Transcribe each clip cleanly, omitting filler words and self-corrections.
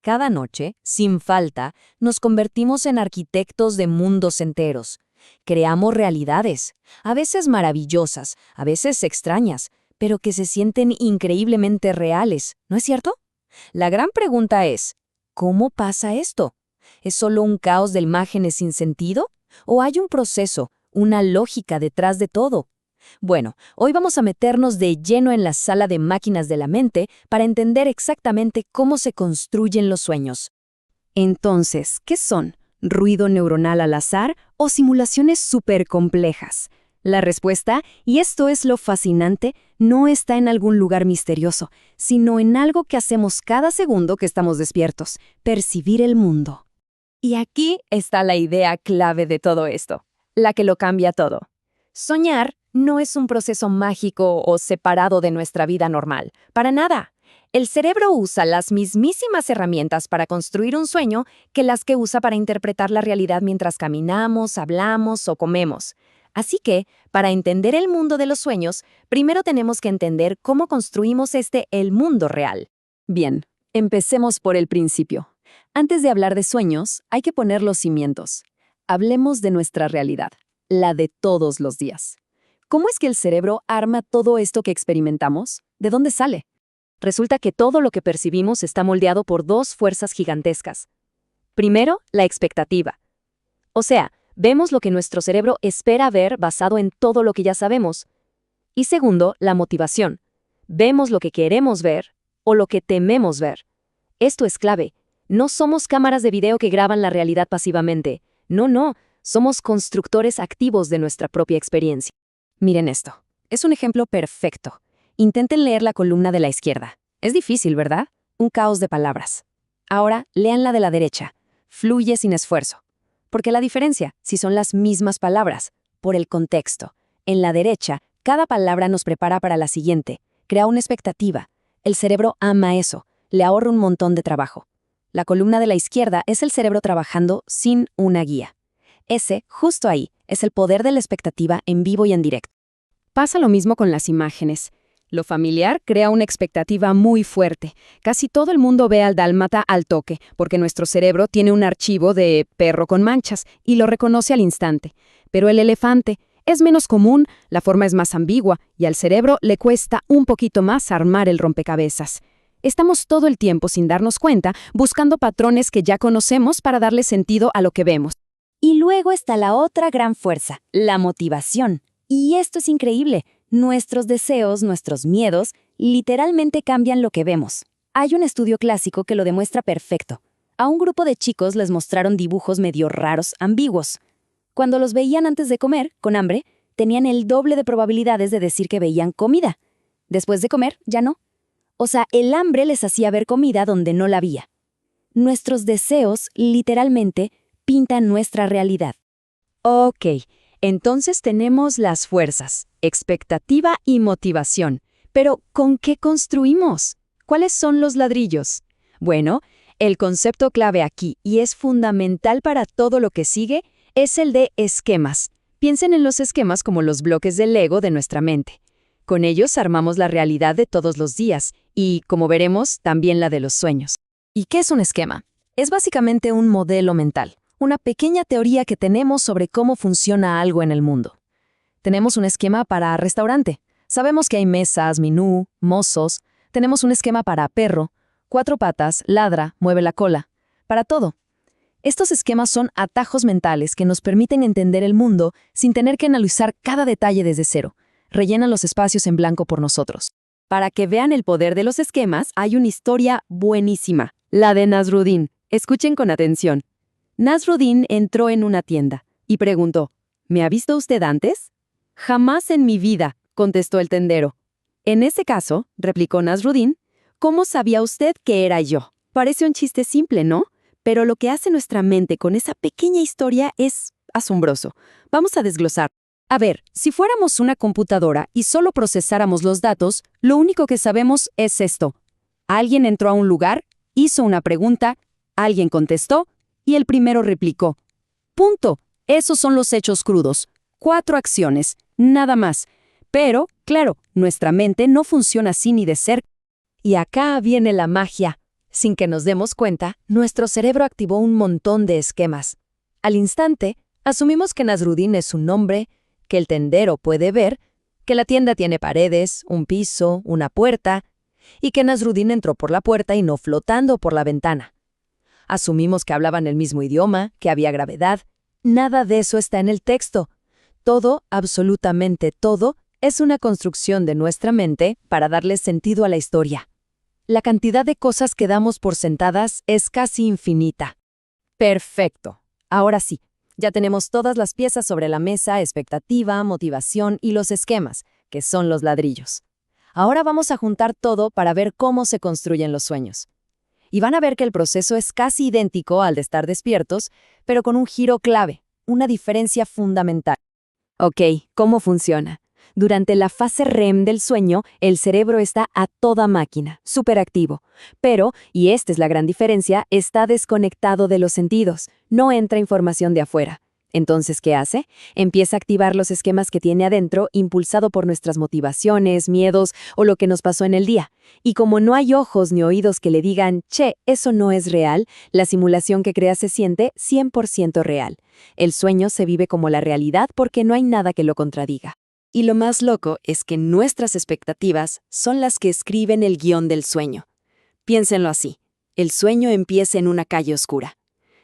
Cada noche, sin falta, nos convertimos en arquitectos de mundos enteros. Creamos realidades, a veces maravillosas, a veces extrañas, pero que se sienten increíblemente reales, ¿no es cierto? La gran pregunta es, ¿cómo pasa esto? ¿Es solo un caos de imágenes sin sentido? ¿O hay un proceso, una lógica detrás de todo? Bueno, hoy vamos a meternos de lleno en la sala de máquinas de la mente para entender exactamente cómo se construyen los sueños. Entonces, ¿qué son? ¿Ruido neuronal al azar o simulaciones súper complejas? La respuesta, y esto es lo fascinante, no está en algún lugar misterioso, sino en algo que hacemos cada segundo que estamos despiertos: percibir el mundo. Y aquí está la idea clave de todo esto, la que lo cambia todo. Soñar no es un proceso mágico o separado de nuestra vida normal, para nada. El cerebro usa las mismísimas herramientas para construir un sueño que las que usa para interpretar la realidad mientras caminamos, hablamos o comemos. Así que, para entender el mundo de los sueños, primero tenemos que entender cómo construimos el mundo real. Bien, empecemos por el principio. Antes de hablar de sueños, hay que poner los cimientos. Hablemos de nuestra realidad, la de todos los días. ¿Cómo es que el cerebro arma todo esto que experimentamos? ¿De dónde sale? Resulta que todo lo que percibimos está moldeado por dos fuerzas gigantescas. Primero, la expectativa. O sea, vemos lo que nuestro cerebro espera ver basado en todo lo que ya sabemos. Y segundo, la motivación. Vemos lo que queremos ver o lo que tememos ver. Esto es clave. No somos cámaras de video que graban la realidad pasivamente. No, somos constructores activos de nuestra propia experiencia. Miren esto. Es un ejemplo perfecto. Intenten leer la columna de la izquierda. Es difícil, ¿verdad? Un caos de palabras. Ahora, lean la de la derecha. Fluye sin esfuerzo. Porque la diferencia, si son las mismas palabras, por el contexto. En la derecha, cada palabra nos prepara para la siguiente. Crea una expectativa. El cerebro ama eso. Le ahorra un montón de trabajo. La columna de la izquierda es el cerebro trabajando sin una guía. Ese, justo ahí, es el poder de la expectativa en vivo y en directo. Pasa lo mismo con las imágenes. Lo familiar crea una expectativa muy fuerte. Casi todo el mundo ve al dálmata al toque, porque nuestro cerebro tiene un archivo de perro con manchas y lo reconoce al instante. Pero el elefante es menos común, la forma es más ambigua y al cerebro le cuesta un poquito más armar el rompecabezas. Estamos todo el tiempo, sin darnos cuenta, buscando patrones que ya conocemos para darle sentido a lo que vemos. Y luego está la otra gran fuerza, la motivación. Y esto es increíble. Nuestros deseos, nuestros miedos, literalmente cambian lo que vemos. Hay un estudio clásico que lo demuestra perfecto. A un grupo de chicos les mostraron dibujos medio raros, ambiguos. Cuando los veían antes de comer, con hambre, tenían el doble de probabilidades de decir que veían comida. Después de comer, ya no. O sea, el hambre les hacía ver comida donde no la había. Nuestros deseos, literalmente, pintan nuestra realidad. Ok, entonces tenemos las fuerzas, expectativa y motivación. Pero, ¿con qué construimos? ¿Cuáles son los ladrillos? Bueno, el concepto clave aquí, y es fundamental para todo lo que sigue, es el de esquemas. Piensen en los esquemas como los bloques de Lego de nuestra mente. Con ellos armamos la realidad de todos los días y, como veremos, también la de los sueños. ¿Y qué es un esquema? Es básicamente un modelo mental, una pequeña teoría que tenemos sobre cómo funciona algo en el mundo. Tenemos un esquema para restaurante. Sabemos que hay mesas, menú, mozos. Tenemos un esquema para perro, 4 patas, ladra, mueve la cola. Para todo. Estos esquemas son atajos mentales que nos permiten entender el mundo sin tener que analizar cada detalle desde cero. Rellenan los espacios en blanco por nosotros. Para que vean el poder de los esquemas, hay una historia buenísima, la de Nasruddin. Escuchen con atención. Nasruddin entró en una tienda y preguntó, ¿me ha visto usted antes? Jamás en mi vida, contestó el tendero. En ese caso, replicó Nasruddin, ¿cómo sabía usted que era yo? Parece un chiste simple, ¿no? Pero lo que hace nuestra mente con esa pequeña historia es asombroso. Vamos a desglosar. A ver, si fuéramos una computadora y solo procesáramos los datos, lo único que sabemos es esto. Alguien entró a un lugar, hizo una pregunta, alguien contestó y el primero replicó. Punto. Esos son los hechos crudos. 4 acciones, nada más. Pero, claro, nuestra mente no funciona así ni de cerca. Y acá viene la magia. Sin que nos demos cuenta, nuestro cerebro activó un montón de esquemas. Al instante, asumimos que Nasruddin es un nombre, que el tendero puede ver, que la tienda tiene paredes, un piso, una puerta, y que Nasruddin entró por la puerta y no flotando por la ventana. Asumimos que hablaban el mismo idioma, que había gravedad. Nada de eso está en el texto. Todo, absolutamente todo, es una construcción de nuestra mente para darle sentido a la historia. La cantidad de cosas que damos por sentadas es casi infinita. Perfecto. Ahora sí, ya tenemos todas las piezas sobre la mesa: expectativa, motivación y los esquemas, que son los ladrillos. Ahora vamos a juntar todo para ver cómo se construyen los sueños. Y van a ver que el proceso es casi idéntico al de estar despiertos, pero con un giro clave, una diferencia fundamental. Ok, ¿cómo funciona? Durante la fase REM del sueño, el cerebro está a toda máquina, superactivo. Pero, y esta es la gran diferencia, está desconectado de los sentidos, no entra información de afuera. Entonces, ¿qué hace? Empieza a activar los esquemas que tiene adentro, impulsado por nuestras motivaciones, miedos o lo que nos pasó en el día. Y como no hay ojos ni oídos que le digan, che, eso no es real, la simulación que crea se siente 100% real. El sueño se vive como la realidad porque no hay nada que lo contradiga. Y lo más loco es que nuestras expectativas son las que escriben el guión del sueño. Piénsenlo así: el sueño empieza en una calle oscura.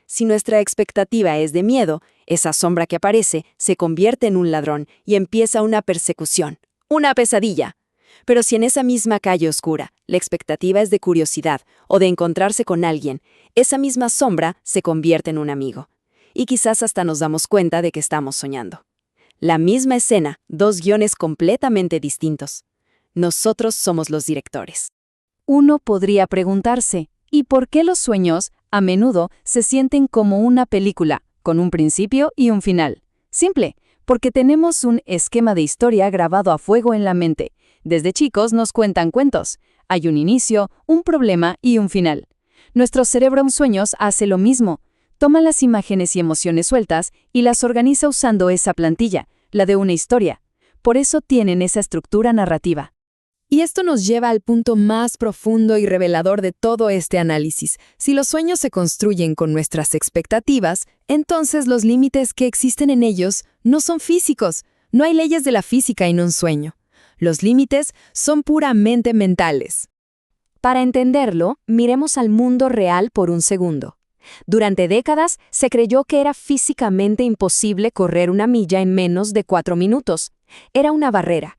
Si nuestra expectativa es de miedo, esa sombra que aparece se convierte en un ladrón y empieza una persecución, una pesadilla. Pero si en esa misma calle oscura la expectativa es de curiosidad o de encontrarse con alguien, esa misma sombra se convierte en un amigo. Y quizás hasta nos damos cuenta de que estamos soñando. La misma escena, dos guiones completamente distintos. Nosotros somos los directores. Uno podría preguntarse, ¿y por qué los sueños, a menudo, se sienten como una película, con un principio y un final? Simple, porque tenemos un esquema de historia grabado a fuego en la mente. Desde chicos nos cuentan cuentos. Hay un inicio, un problema y un final. Nuestro cerebro en sueños hace lo mismo. Toma las imágenes y emociones sueltas y las organiza usando esa plantilla, la de una historia. Por eso tienen esa estructura narrativa. Y esto nos lleva al punto más profundo y revelador de todo este análisis. Si los sueños se construyen con nuestras expectativas, entonces los límites que existen en ellos no son físicos. No hay leyes de la física en un sueño. Los límites son puramente mentales. Para entenderlo, miremos al mundo real por un segundo. Durante décadas se creyó que era físicamente imposible correr una milla en menos de 4 minutos. Era una barrera.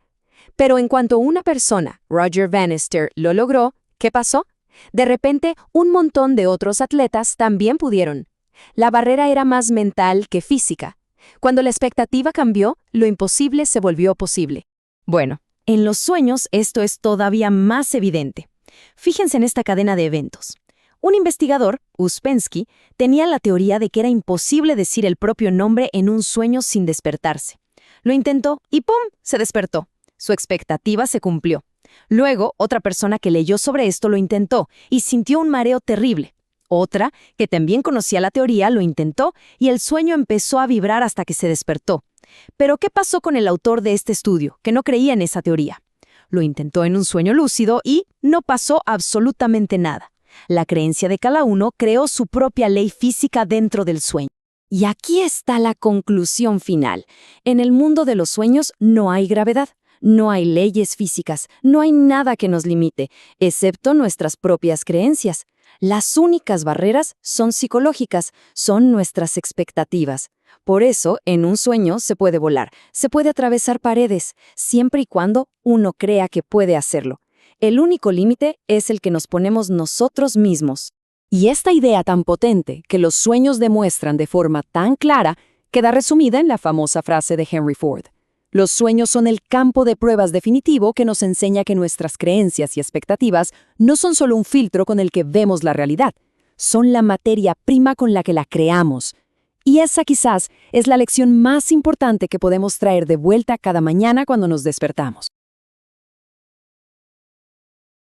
Pero en cuanto una persona, Roger Bannister, lo logró, ¿qué pasó? De repente, un montón de otros atletas también pudieron. La barrera era más mental que física. Cuando la expectativa cambió, lo imposible se volvió posible. Bueno, en los sueños esto es todavía más evidente. Fíjense en esta cadena de eventos. Un investigador, Uspensky, tenía la teoría de que era imposible decir el propio nombre en un sueño sin despertarse. Lo intentó y ¡pum!, se despertó. Su expectativa se cumplió. Luego, otra persona que leyó sobre esto lo intentó y sintió un mareo terrible. Otra, que también conocía la teoría, lo intentó y el sueño empezó a vibrar hasta que se despertó. Pero, ¿qué pasó con el autor de este estudio, que no creía en esa teoría? Lo intentó en un sueño lúcido y no pasó absolutamente nada. La creencia de cada uno creó su propia ley física dentro del sueño. Y aquí está la conclusión final. En el mundo de los sueños no hay gravedad, no hay leyes físicas, no hay nada que nos limite, excepto nuestras propias creencias. Las únicas barreras son psicológicas, son nuestras expectativas. Por eso, en un sueño se puede volar, se puede atravesar paredes, siempre y cuando uno crea que puede hacerlo. El único límite es el que nos ponemos nosotros mismos. Y esta idea tan potente que los sueños demuestran de forma tan clara queda resumida en la famosa frase de Henry Ford. Los sueños son el campo de pruebas definitivo que nos enseña que nuestras creencias y expectativas no son solo un filtro con el que vemos la realidad, son la materia prima con la que la creamos. Y esa quizás es la lección más importante que podemos traer de vuelta cada mañana cuando nos despertamos.